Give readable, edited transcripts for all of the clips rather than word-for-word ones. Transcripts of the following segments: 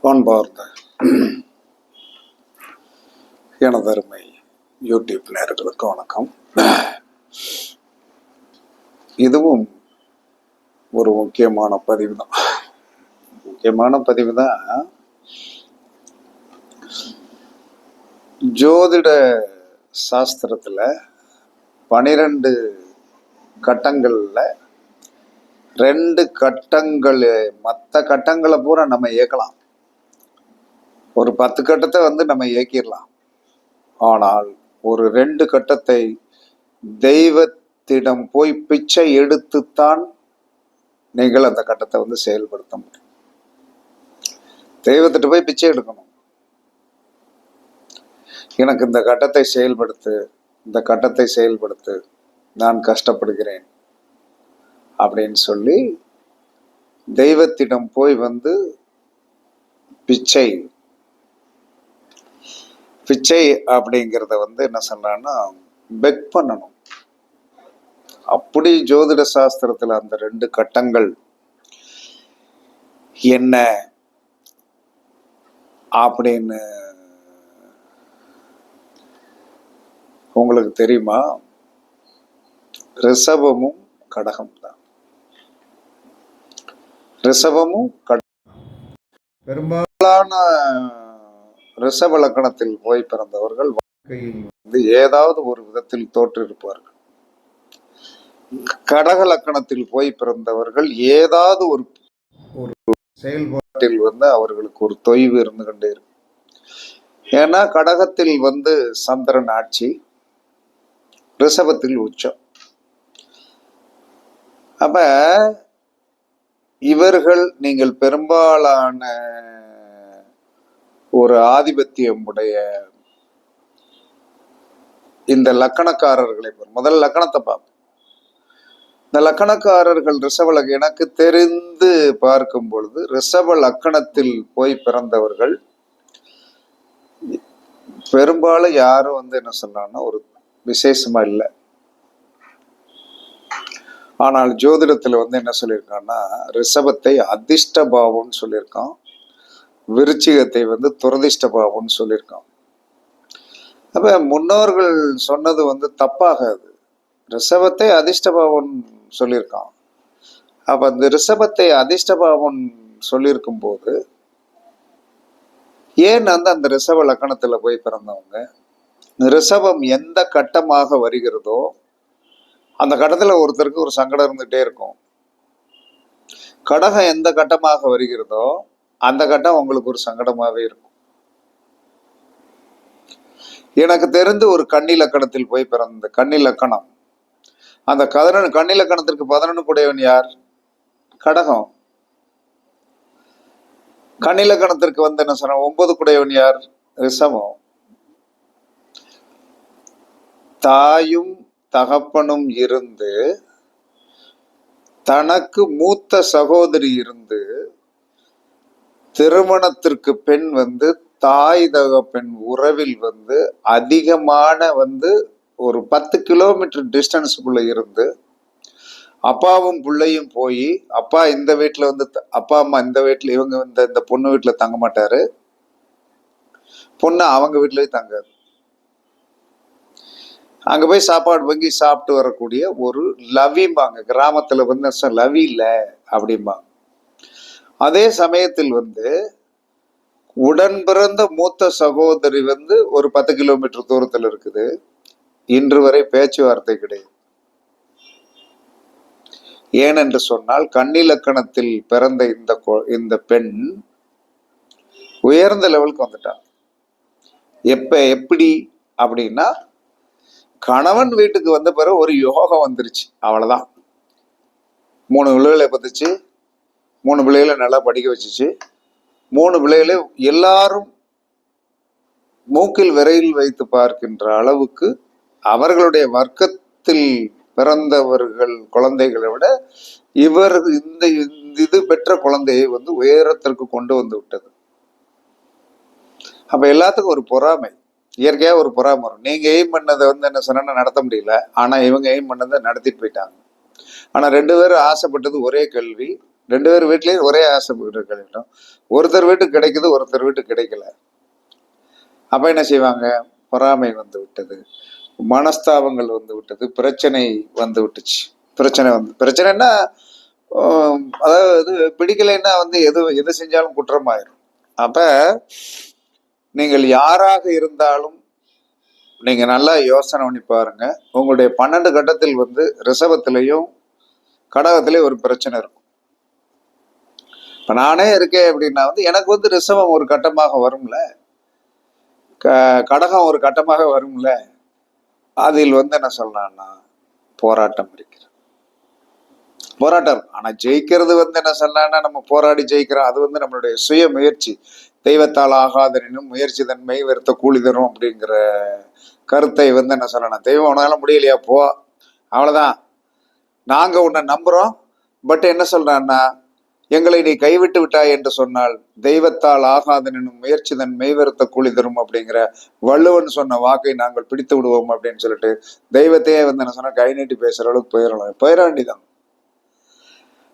அன்பார்ந்த எனதருமை யூடியூப் நேயர்களுக்கு வணக்கம். இதுவும் ஒரு முக்கியமான பதிவு தான். ஜோதிட சாஸ்திரத்துல 12 கட்டங்கள்ல 2 கட்டங்கள், மற்ற கட்டங்களை பூரா நம்ம இயக்கலாம். ஒரு 10 கட்டத்தை நம்ம இயக்கிடலாம். ஆனால் ஒரு 2 கட்டத்தை தெய்வத்திடம் போய் பிச்சை எடுத்துத்தான் நீங்கள் அந்த கட்டத்தை செயல்படுத்த முடியும். தெய்வத்திட்ட போய் பிச்சை எடுக்கணும். எனக்கு இந்த கட்டத்தை செயல்படுத்து, நான் கஷ்டப்படுகிறேன் அப்படின்னு சொல்லி தெய்வத்திடம் போய் பிச்சை அப்படிங்கிறத என்ன சொல்றான்னா பெக் பண்ணணும். அப்படி ஜோதிட சாஸ்திரத்துல அந்த 2 கட்டங்கள் என்ன அப்படின்னு உங்களுக்கு தெரியுமா? ரிஷபமும் கடகம் தான். பெரும்பாலான ரிஷப லக்கணத்தில் போய் பிறந்தவர்கள் வாழ்க்கையில் ஏதாவது ஒரு விதத்தில் தோற்றிருப்பார்கள். கடக லக்கணத்தில் போய் பிறந்தவர்கள் ஏதாவது ஒரு செயல்பாட்டில் அவர்களுக்கு ஒரு தொய்வு இருந்து கொண்டே இருக்கும். ஏன்னா கடகத்தில் சந்திரன் ஆட்சி, ரிஷபத்தில் உச்சம். அப்ப இவர்கள் நீங்கள் பெரும்பாலான ஒரு ஆதிபத்தியம் உடைய இந்த லக்கணக்காரர்களை முதல் லக்கணத்தை பார்ப்போம். இந்த லக்கணக்காரர்கள் எனக்கு தெரிந்து பார்க்கும் பொழுது ரிஷப லக்கணத்தில் போய் பிறந்தவர்கள் பெரும்பாலும் யாரும் என்ன சொன்னான்னா ஒரு விசேஷமா இல்லை. ஆனால் ஜோதிடத்துல என்ன சொல்லியிருக்கான்னா ரிஷபத்தை அதிர்ஷ்ட பாவம்னு சொல்லியிருக்கான், விருச்சிகத்தை துரதிஷ்ட பாவம்னு சொல்லியிருக்கான். அப்ப முன்னோர்கள் சொன்னது தப்பாகாது. ரிஷபத்தை அதிர்ஷ்ட பாவம் சொல்லியிருக்கான். அப்ப அந்த ரிஷபத்தை அதிர்ஷ்ட பாவம் சொல்லியிருக்கும் போது ஏன் அந்த ரிஷப லக்கணத்துல போய் பிறந்தவங்க ரிஷபம் எந்த கட்டமாக வருகிறதோ அந்த கட்டத்துல ஒருத்தருக்கு ஒரு சங்கடம் இருந்துகிட்டே இருக்கும். கடகம் எந்த கட்டமாக வருகிறதோ அந்த கட்டம் உங்களுக்கு ஒரு சங்கடமாவே இருக்கும். எனக்கு தெரிந்து ஒரு கன்னி லக்கணத்தில் போய் பிறந்த கன்னி லக்கணம், அந்த கன்னி லக்கணத்திற்கு 11 கூடையவன் யார்? கடகம். கன்னி லக்கணத்திற்கு என்ன சொன்ன 9 கூடையவன் யார்? ரிஷபம். தாயும் தகப்பனும் இருந்து தனக்கு மூத்த சகோதரி இருந்து திருமணத்திற்கு பெண் தாய் தகப்பெண் உறவில் அதிகமான ஒரு 10 கிலோமீட்டர் டிஸ்டன்ஸுக்குள்ள இருந்து அப்பாவும் பிள்ளையும் போய் அப்பா இந்த வீட்டுல அப்பா அம்மா இந்த வீட்டுல இவங்க இந்த பொண்ணு வீட்டுல தங்க மாட்டாரு, பொண்ணு அவங்க வீட்டுலயும் தங்காது. அங்க போய் சாப்பாடு வாங்கி சாப்பிட்டு வரக்கூடிய ஒரு லவிம்பாங்க. கிராமத்துல லவி இல்லை அப்படிம்பாங்க. அதே சமயத்தில் உடன் பிறந்த மூத்த சகோதரி ஒரு 10 கிலோமீட்டர் தூரத்தில் இருக்குது. இன்று வரை பேச்சுவார்த்தை கிடையாது. ஏனென்று சொன்னால் கன்னி லக்கணத்தில் பிறந்த இந்த பெண் உயர்ந்த லெவலுக்கு வந்துட்டான். எப்படி அப்படின்னா கணவன் வீட்டுக்கு வந்த பிறகு ஒரு யோகம் வந்துருச்சு, அவ்வளவுதான். 3 பிள்ளைகளை பத்துச்சு, 3 பிள்ளைகளை நல்லா படிக்க வச்சுச்சு. 3 பிள்ளைகளை எல்லாரும் மூக்கில் விரைவில் வைத்து பார்க்கின்ற அளவுக்கு அவர்களுடைய வர்க்கத்தில் பிறந்தவர்கள் குழந்தைகளை விட இவர் இது பெற்ற குழந்தையை உயரத்திற்கு கொண்டு வந்து விட்டது. அப்ப எல்லாத்துக்கும் ஒரு பொறாமை, இயற்கையா ஒரு பொறாமை வரும். நீங்க எய்ம் பண்ணதை என்ன சொன்னா நடத்த முடியல, ஆனா இவங்க எய்ம் பண்ணதை நடத்திட்டு போயிட்டாங்க. ஆனா 2 பேரும் ஆசைப்பட்டது ஒரே கல்வி, 2 பேர் வீட்லயும் ஒரே ஆசை கிடைக்கட்டும். ஒருத்தர் வீட்டுக்கு கிடைக்குது, ஒருத்தர் வீட்டுக்கு கிடைக்கல. அப்ப என்ன செய்வாங்க? பொறாமை வந்து விட்டது, மனஸ்தாபங்கள் வந்து விட்டது, பிரச்சனை வந்து விட்டுச்சு. பிரச்சனைன்னா அதாவது பிடிக்கலைன்னா வந்து எது செஞ்சாலும் குற்றமாயிரும். அப்ப நீங்கள் யாராக இருந்தாலும் நீங்க நல்லா யோசனை பண்ணி பாருங்க. உங்களுடைய 12 கட்டத்தில் வந்து ரிஷபத்திலையும் கடகத்திலையும் ஒரு பிரச்சனை இருக்கும். இப்ப நானே இருக்கேன் அப்படின்னா வந்து எனக்கு வந்து ரிஷபம் ஒரு கட்டமாக வரும்ல, கடகம் ஒரு கட்டமாக வரும்ல. அதில் வந்து என்ன சொல்லலாம்னா போராட்டம் இருக்கிறது, போராட்டம். ஆனா ஜெயிக்கிறது வந்து என்ன சொல்லலாம்னா நம்ம போராடி ஜெயிக்கிறோம். அது வந்து நம்மளுடைய சுய முயற்சி. தெய்வத்தால் ஆகாதனும் முயற்சி தன்மை வெறுத்த கூலி தரும் அப்படிங்கிற கருத்தை வந்து என்ன சொல்லணும், தெய்வம் உனால முடியலையா போ, அவ்வளவுதான், நாங்க உன்னை நம்புறோம், பட் என்ன சொல்றான்னா எங்களை நீ கைவிட்டு விட்டாய் என்று சொன்னால் தெய்வத்தால் ஆகாதனும் முயற்சி தன் மெய்வருத்த கூலி தரும் அப்படிங்கிற வள்ளுவன் சொன்ன வாக்கை நாங்கள் பிடித்து விடுவோம் அப்படின்னு சொல்லிட்டு தெய்வத்தையே வந்து என்ன சொன்னா கை நீட்டி பேசுற அளவுக்கு போயிட வேண்டிதான்.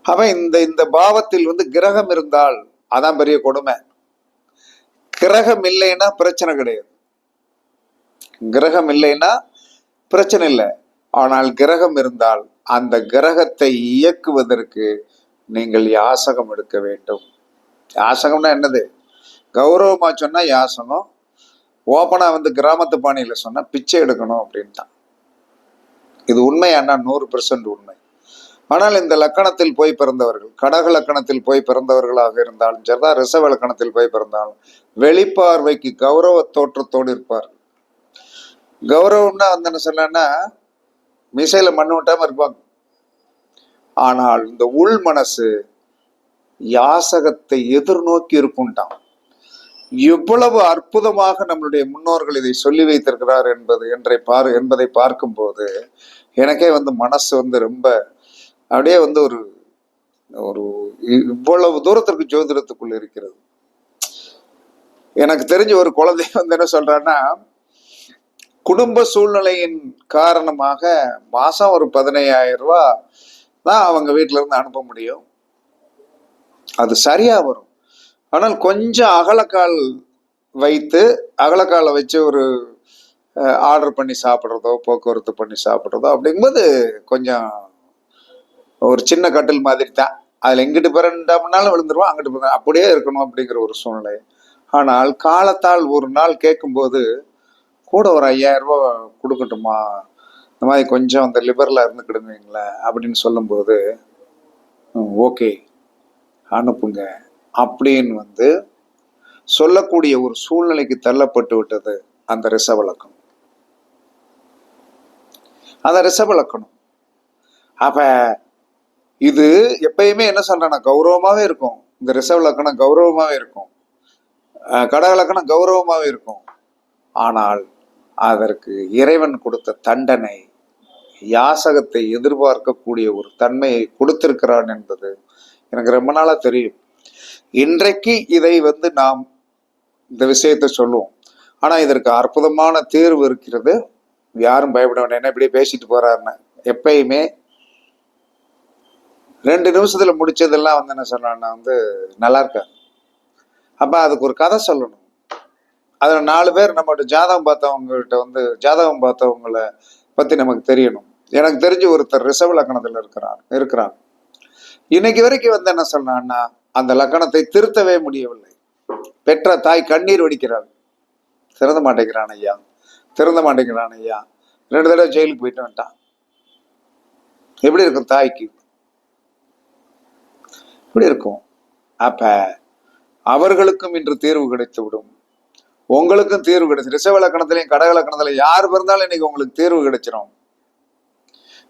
அப்ப இந்த பாவத்தில் வந்து கிரகம் இருந்தால் அதான் பெரிய கொடுமை. கிரகம் இல்லைன்னா பிரச்சனை கிடையாது, கிரகம் இல்லைன்னா பிரச்சனை இல்லை. ஆனால் கிரகம் இருந்தால் அந்த கிரகத்தை இயக்குவதற்கு நீங்கள் யாசகம் எடுக்க வேண்டும். யாசகம்னா என்னது? கௌரவமா சொன்னா யாசகம், ஓப்பனா வந்து கிராமத்து பாணியில சொன்னா பிச்சை எடுக்கணும் அப்படின்ட்டான். இது உண்மையானா 100% உண்மை. ஆனால் இந்த லக்கணத்தில் போய் பிறந்தவர்கள், கடக லக்கணத்தில் போய் பிறந்தவர்களாக இருந்தாலும் சரிதான், ரிஷப லக்கணத்தில் போய் பிறந்தாலும் வெளிப்பார்வைக்கு கௌரவ தோற்றத்தோடு இருப்பார்கள். கௌரவம்னா வந்து என்ன சொல்லனா மிசைல மண்ணு விட்டாம இருப்பாங்க. ஆனால் இந்த உள் மனசு யாசகத்தை எதிர்நோக்கி இருக்கும்ட்டான். எவ்வளவு அற்புதமாக நம்மளுடைய முன்னோர்கள் இதை சொல்லி வைத்திருக்கிறார் என்பதை பார்க்கும் போது எனக்கே வந்து மனசு வந்து ரொம்ப அப்படியே வந்து ஒரு ஒரு இவ்வளவு தூரத்திற்கு ஜோதிடத்துக்குள்ள இருக்கிறது. எனக்கு தெரிஞ்ச ஒரு குழந்தை வந்து என்ன சொல்றான்னா, குடும்ப சூழ்நிலையின் காரணமாக மாசம் ஒரு 15,000 ரூபாய் தான் அவங்க வீட்டுல இருந்து அனுப்ப முடியும், அது சரியா வரும். ஆனால் கொஞ்சம் அகலக்கால் வச்சு ஒரு ஆர்டர் பண்ணி சாப்பிட்றதோ போக்குவரத்து பண்ணி சாப்பிட்றதோ அப்படிங்கும்போது கொஞ்சம் ஒரு சின்ன கட்டில் மாதிரி தான், அதுல எங்கிட்டு பிறண்டாம்னாலும் விழுந்துருவோம், அங்கிட்டு பிற அப்படியே இருக்கணும் அப்படிங்கிற ஒரு சூழ்நிலை. ஆனால் காலத்தால் ஒரு நாள் கேட்கும்போது கூட ஒரு 5,000 ரூபாய் கொடுக்கட்டுமா, இந்த மாதிரி கொஞ்சம் அந்த லிபரலா இருந்துக்கிடுங்களேன் அப்படின்னு சொல்லும்போது ஓகே அனுப்புங்க அப்படின்னு வந்து சொல்லக்கூடிய ஒரு சூழ்நிலைக்கு தள்ளப்பட்டு விட்டது அந்த ரிஷப லக்கணம். அந்த ரிஷப லக்கணம் அப்ப இது எப்பயுமே என்ன சொல்றேன்னா கௌரவமாவே இருக்கும். இந்த ரிஷப லக்கணம் கௌரவமாவே இருக்கும், கடக லக்கணம் கௌரவமாவே இருக்கும். ஆனால் அதற்கு இறைவன் கொடுத்த தண்டனை யாசகத்தை எதிர்பார்க்கக்கூடிய ஒரு தன்மையை கொடுத்திருக்கிறான் என்பது எனக்கு ரொம்ப நாளா தெரியும். இன்றைக்கு இதை வந்து நாம் இந்த விஷயத்தை சொல்லுவோம். ஆனா இதற்கு அற்புதமான தீர்வு இருக்கிறது. யாரும் பயப்பட வேண்டாம். என்ன இப்படியே பேசிட்டு போறாருன்னு எப்பயுமே 2 நிமிஷத்துல முடிச்சதெல்லாம் வந்து என்ன சொன்னா வந்து நல்லா இருக்காது. அப்ப அதுக்கு ஒரு கதை சொல்லணும். அதுல 4 பேர் நம்மகிட்ட ஜாதகம் பார்த்தவங்களை பத்தி நமக்கு தெரியணும். எனக்கு தெரிஞ்சு ஒருத்தர் ரிஷப லக்கணத்துல இருக்கிறாங்க. இன்னைக்கு வரைக்கும் வந்து என்ன சொன்னான்னா அந்த லக்கணத்தை திருத்தவே முடியவில்லை. பெற்ற தாய் கண்ணீர் வடிக்கிறாள், திருந்த மாட்டேங்கிறான் ஐயா 2 தடவை ஜெயிலுக்கு போயிட்டு வந்துட்டான். எப்படி இருக்கும் தாய்க்கு? இப்படி இருக்கும். அப்ப அவர்களுக்கும் இன்று தீர்வு கிடைத்து விடும், உங்களுக்கும் தீர்வு கிடைச்சு. ரிஷப லக்கணத்திலையும் கடக லக்கணத்திலையும் யார் பிறந்தாலும் இன்னைக்கு உங்களுக்கு தீர்வு கிடைச்சிடும்.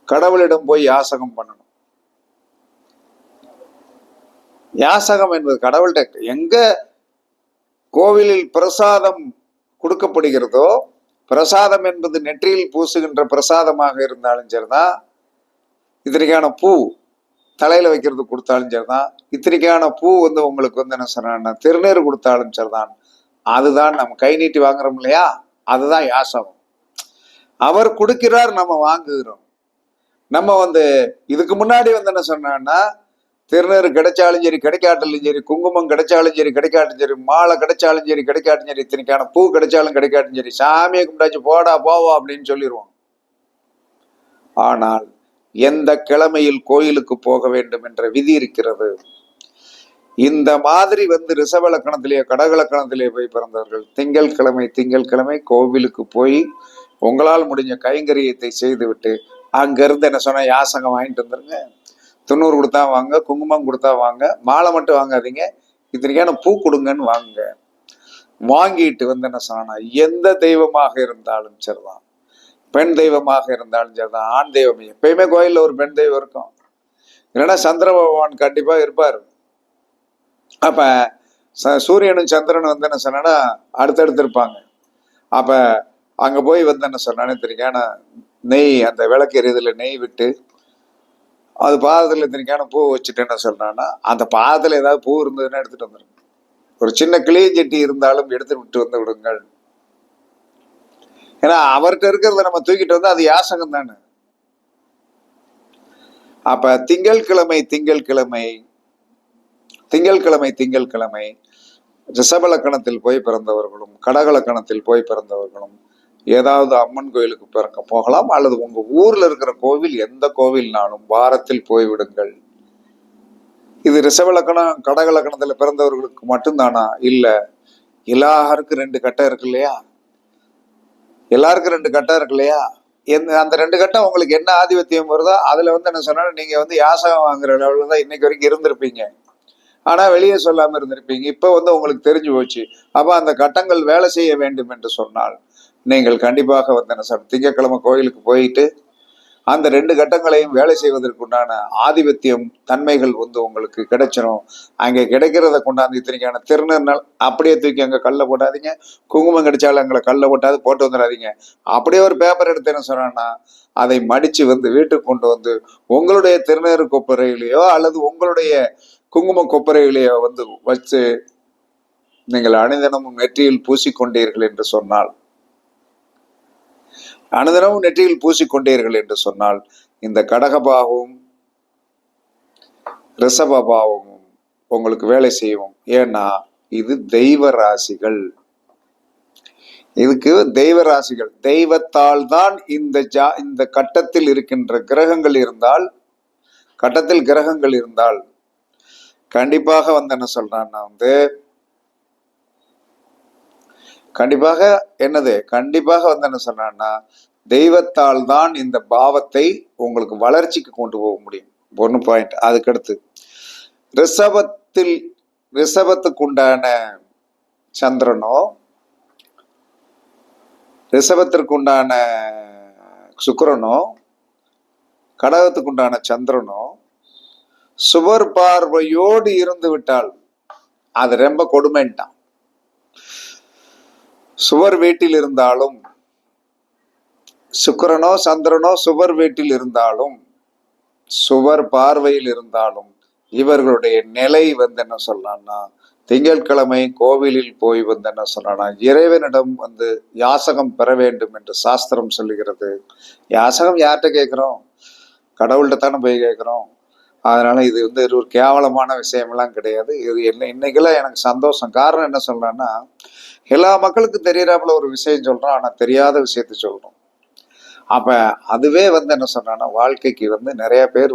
கடவுளிடம் போய் யாசகம் பண்ணணும். யாசகம் என்பது கடவுள்கிட்ட எங்க கோவிலில் பிரசாதம் கொடுக்கப்படுகிறதோ, பிரசாதம் என்பது நெற்றியில் பூசுகின்ற பிரசாதமாக இருந்தாலும் சரிதான், இத்தனைக்கான பூ தலையில வைக்கிறது கொடுத்தாலும் சரிதான், இத்தனைக்கான பூ வந்து உங்களுக்கு வந்து என்ன சொன்னா திருநீர் கொடுத்தாலும் சரிதான், அதுதான் நம்ம கை நீட்டி வாங்குறோம் இல்லையா, அதுதான் யாசகம். அவர் கொடுக்கிறார், நம்ம வாங்குகிறோம். நம்ம வந்து இதுக்கு முன்னாடி வந்து என்ன சொன்னா திருநீறு கிடைச்சாலும் சரி கிடைக்காட்டாலும் சரி, குங்குமம் கிடைச்சாலும் சரி கிடைக்காட்டும் சரி, மாலை கிடைச்சாலும் சரி கிடைக்காட்டும் சரி, இத்தனைக்கான பூ கிடைச்சாலும் கிடைக்காட்டும் சரி, சாமியை கும்பிட்டாச்சு போடா போவா அப்படின்னு சொல்லிடுவோம். ஆனால் எந்த கிழமையில் கோயிலுக்கு போக வேண்டும் என்ற விதி இருக்கிறது. இந்த மாதிரி ரிஷப லக்கணத்திலேயே கடகலக்கணத்திலேயே போய் பிறந்தவர்கள் திங்கட்கிழமை கோவிலுக்கு போய் உங்களால் முடிஞ்ச கைங்கரியத்தை செய்துவிட்டு அங்கிருந்து என்ன சொன்னா யாசகம் வாங்கிட்டு வந்துருங்க. துண்ணூறு கொடுத்தா வாங்க, குங்குமம் கொடுத்தா வாங்க, மாலை மட்டும் வாங்காதீங்க, இத்தனைக்கான பூ கொடுங்கன்னு வாங்குங்க. வாங்கிட்டு என்ன சொன்னா எந்த தெய்வமாக இருந்தாலும் சரிதான், பெண் தெய்வமாக இருந்தாலும் சரிதான், ஆண் தெய்வம் எப்பயுமே கோயில்ல ஒரு பெண் தெய்வம் இருக்கும், இல்லைன்னா சந்திர பகவான் கண்டிப்பா இருப்பார். அப்ப சூரியனும் சந்திரனும் என்ன சொன்னா அடுத்தடுத்து இருப்பாங்க. அப்ப அங்க போய் என்ன சொன்னானே தெரியுக்கான நெய், அந்த விளக்கு எரியுதுல நெய் விட்டு அது பாதத்துல தெரியுக்கான பூ வச்சுட்டு என்ன சொல்றான்னா அந்த பாதத்துல ஏதாவது பூ இருந்ததுன்னா எடுத்துட்டு வந்துருங்க. ஒரு சின்ன கிளிய செட்டி இருந்தாலும் எடுத்து விட்டு வந்து விடுங்கள். ஏன்னா அவர்கிட்ட இருக்கிறத நம்ம தூக்கிட்டு வந்து அது யாசகம் தானே. அப்ப திங்கட்கிழமை ரிஷபலக்கணத்தில் போய் பிறந்தவர்களும் கடகலக்கணத்தில் போய் பிறந்தவர்களும் ஏதாவது அம்மன் கோயிலுக்கு பிறக்க போகலாம், அல்லது உங்க ஊர்ல இருக்கிற கோவில் எந்த கோவில்னாலும் வாரத்தில் போய்விடுங்கள். இது ரிஷபலக்கணம் கடகலக்கணத்துல பிறந்தவர்களுக்கு மட்டும்தானா? இல்ல, எல்லாருக்கும் 2 கட்டம் இருக்கு இல்லையா? எல்லாருக்கும் 2 கட்டம் இருக்கு இல்லையா? அந்த 2 கட்டம் உங்களுக்கு என்ன ஆதிபத்தியம் வருதோ அதுல என்ன சொன்னாலும் நீங்க யாசகம் வாங்குற லெவலில் தான் இன்னைக்கு வரைக்கும் இருந்திருப்பீங்க. ஆனா வெளியே சொல்லாம இருந்திருப்பீங்க. இப்ப உங்களுக்கு தெரிஞ்சு போச்சு. அப்ப அந்த கட்டங்கள் வேலை செய்ய வேண்டும் என்று சொன்னால் நீங்கள் கண்டிப்பாக என்ன சொன்ன திங்கட்கிழமை கோயிலுக்கு போயிட்டு அந்த 2 கட்டங்களையும் வேலை செய்வதற்குண்டான ஆதிபத்தியம் தன்மைகள் உங்களுக்கு கிடைச்சிடும். அங்கே கிடைக்கிறத கொண்டாந்து இத்தனைக்கான திருநெல் அப்படியே தூக்கி அங்கே கல்ல போட்டாதீங்க, குங்குமம் கிடைச்சாலும் அங்கே கல்ல போட்டு வந்துடாதீங்க. அப்படியே ஒரு பேப்பர் எடுத்து என்ன சொன்னா அதை மடிச்சு வீட்டுக்கு கொண்டு வந்து உங்களுடைய திருநீறு கொப்பரையிலேயோ அல்லது உங்களுடைய குங்கும கொப்பரையிலேயோ வச்சு நீங்கள் அனுதினமும் நெற்றியில் பூசிக்கொண்டீர்கள் என்று சொன்னால் அனுதினமும் நெற்றியில் பூசிக்கொண்டீர்கள் என்று சொன்னால் இந்த கடகபாவும் ரிஷபபாவமும் உங்களுக்கு வேலை செய்யும். ஏன்னா இது தெய்வ ராசிகள். இதுக்கு தெய்வ ராசிகள், தெய்வத்தால் தான் இந்த கட்டத்தில் இருக்கின்ற கிரகங்கள் இருந்தால் கண்டிப்பாக என்ன சொல்றான்னா கண்டிப்பாக என்ன சொன்னா தெய்வத்தால் தான் இந்த பாவத்தை உங்களுக்கு வளர்ச்சிக்கு கொண்டு போக முடியும். 1 பாயிண்ட். அதுக்கடுத்து ரிஷபத்துக்குண்டான சந்திரனோ, ரிஷபத்திற்குண்டான சுக்கிரனோ, கடகத்துக்குண்டான சந்திரனோ சுவர் பார்வையோடு இருந்து விட்டால் அது ரொம்ப கொடுமைன்ட்டான். சுவர் வீட்டில் இருந்தாலும் சுக்கிரனோ சந்திரனோ சுவர் வீட்டில் இருந்தாலும் சுவர் பார்வையில் இருந்தாலும் இவர்களுடைய நிலை என்ன சொல்லலாம்னா திங்கட்கிழமை கோவிலில் போய் என்ன சொல்லலாம் இறைவனிடம் யாசகம் பெற வேண்டும் என்று சாஸ்திரம் சொல்லுகிறது. யாசகம் யார்கிட்ட கேட்கிறோம்? கடவுள்கிட்ட தானே போய் கேட்கிறோம். அதனால இது இது ஒரு கேவலமான விஷயமெல்லாம் கிடையாது. இது இன்னைக்கெல்லாம் எனக்கு சந்தோஷம். காரணம் என்ன சொல்றேன்னா எல்லா மக்களுக்கும் தெரியறாப்புல ஒரு விஷயம் சொல்றோம், ஆனா தெரியாத விஷயத்த சொல்றோம். அப்ப அதுவே என்ன சொல்றான்னா வாழ்க்கைக்கு நிறைய பேர்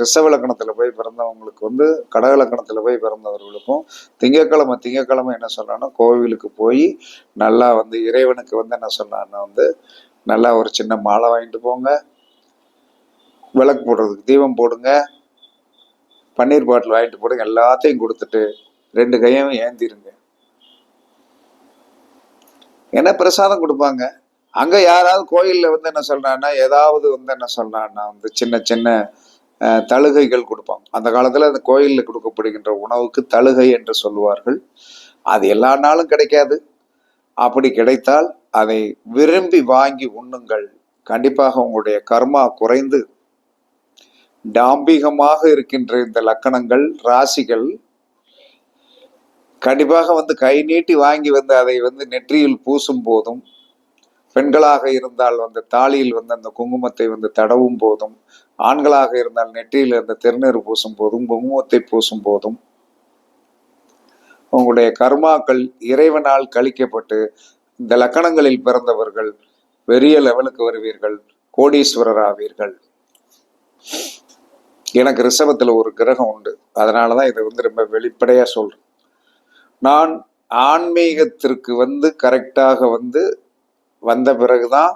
ரிஷப லக்கணத்துல போய் பிறந்தவங்களுக்கு கடகலக்கணத்துல போய் பிறந்தவர்களுக்கும் திங்கட்கிழமை என்ன சொல்றான்னா கோவிலுக்கு போய் நல்லா இறைவனுக்கு என்ன சொல்றான்னா நல்லா ஒரு சின்ன மாலை வாங்கிட்டு போங்க, விளக்கு போடுறதுக்கு தீபம் போடுங்க, பன்னீர் பாட்டில் வாங்கிட்டு போடுங்க, எல்லாத்தையும் கொடுத்துட்டு 2 கையும் ஏந்திருங்க. என்ன பிரசாதம் கொடுப்பாங்க. அங்க யாராவது கோயில்ல என்ன சொல்றான்னா ஏதாவது என்ன சொல்றான்னா சின்ன சின்ன தழுகைகள் கொடுப்பாங்க. அந்த காலத்துல அந்த கோயில்ல கொடுக்கப்படுகின்ற உணவுக்கு தழுகை என்று சொல்லுவார்கள். அது எல்லா நாளும் கிடைக்காது. அப்படி கிடைத்தால் அதை விரும்பி வாங்கி உண்ணுங்கள். கண்டிப்பாக உங்களுடைய கர்மா குறைந்து டாம்பிகமாக இருக்கின்ற இந்த லக்கணங்கள் ராசிகள் கண்டிப்பாக கை நீட்டி வாங்கி அதை நெற்றியில் பூசும் போதும், பெண்களாக இருந்தால் தாலியில் அந்த குங்குமத்தை தடவும் போதும் ஆண்களாக இருந்தால் நெற்றியில் இருந்த திருநீர் பூசும் போதும் குங்குமத்தை பூசும் போதும் உங்களுடைய கர்மாக்கள் இறைவனால் கழிக்கப்பட்டு இந்த லக்கணங்களில் பிறந்தவர்கள் பெரிய லெவலுக்கு வருவீர்கள், கோடீஸ்வரர் ஆவீர்கள். எனக்கு ரிஷபத்துல ஒரு கிரகம் உண்டு, அதனாலதான் இதை ரொம்ப வெளிப்படையா சொல்றேன். நான் ஆன்மீகத்திற்கு கரெக்டாக வந்த பிறகுதான்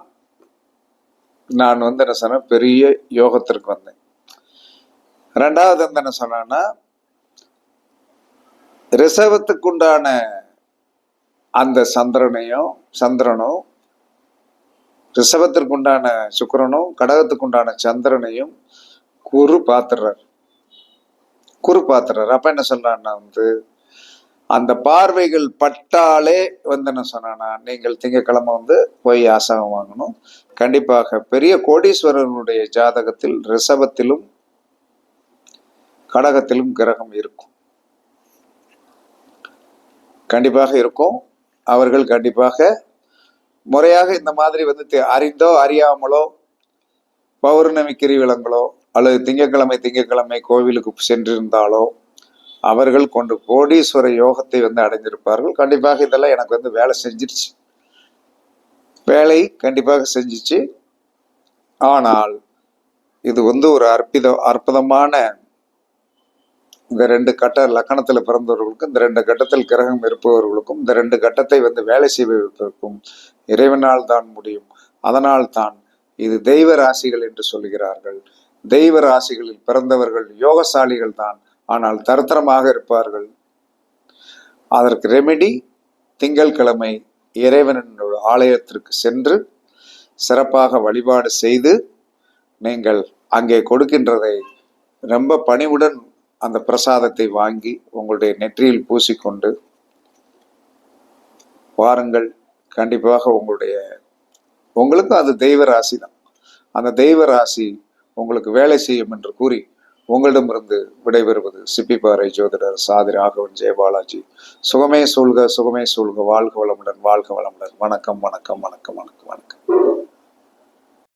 நான் என்ன சொன்ன பெரிய யோகத்திற்கு வந்தேன். ரெண்டாவது என்ன சொன்னா, ரிஷபத்துக்குண்டான அந்த சந்திரனும் ரிஷபத்திற்குண்டான சுக்கிரனும் கடகத்துக்குண்டான சந்திரனையும் குரு பாத்துறார். அப்ப என்ன சொல்றான்னா அந்த பார்வைகள் பட்டாலே என்ன சொன்னா, நீங்கள் திங்கட்கிழமை போய் யாசகம் வாங்கணும். கண்டிப்பாக பெரிய கோடீஸ்வரனுடைய ஜாதகத்தில் ரிஷபத்திலும் கடகத்திலும் கிரகம் இருக்கும், கண்டிப்பாக இருக்கும். அவர்கள் கண்டிப்பாக முறையாக இந்த மாதிரி அறிந்தோ அறியாமலோ பௌர்ணமி கிரிவலங்களோ அல்லது திங்கட்கிழமை கோவிலுக்கு சென்றிருந்தாலோ அவர்கள் கொண்டு கோடீஸ்வர யோகத்தை அடைஞ்சிருப்பார்கள். கண்டிப்பாக இதெல்லாம் எனக்கு வேலை செஞ்சிருச்சு, வேலை கண்டிப்பாக செஞ்சிச்சு. ஆனால் இது ஒரு அற்புதமான இந்த 2 கட்ட லக்கணத்துல பிறந்தவர்களுக்கும் இந்த 2 கட்டத்தில் கிரகம் இருப்பவர்களுக்கும் இந்த 2 கட்டத்தை வேலை செய்வதற்கும் இறைவனால் தான் முடியும். அதனால் தான் இது தெய்வ ராசிகள் என்று சொல்கிறார்கள். தெய்வ ராசிகளில் பிறந்தவர்கள் யோகசாலிகள் தான், ஆனால் தரித்திரமாக இருப்பார்கள். அதற்கு ரெமெடி திங்கட்கிழமை இறைவனின் ஆலயத்திற்கு சென்று சிறப்பாக வழிபாடு செய்து நீங்கள் அங்கே கொடுக்கின்றதை ரொம்ப பணிவுடன் அந்த பிரசாதத்தை வாங்கி உங்களுடைய நெற்றியில் பூசிக்கொண்டு வாருங்கள். கண்டிப்பாக உங்களுக்கு அது தெய்வ ராசி தான். அந்த தெய்வ ராசி உங்களுக்கு வேலை செய்யும் என்று கூறி உங்களிடமிருந்து விடைபெறுவது சிப்பிப்பாறை ஜோதிடர் சாதி ராகவன் ஜெயபாலாஜி. சுகமே சூழ்க, சுகமே சூழ்க. வாழ்க வளமுடன், வாழ்க வளமுடன். வணக்கம், வணக்கம், வணக்கம், வணக்கம், வணக்கம்.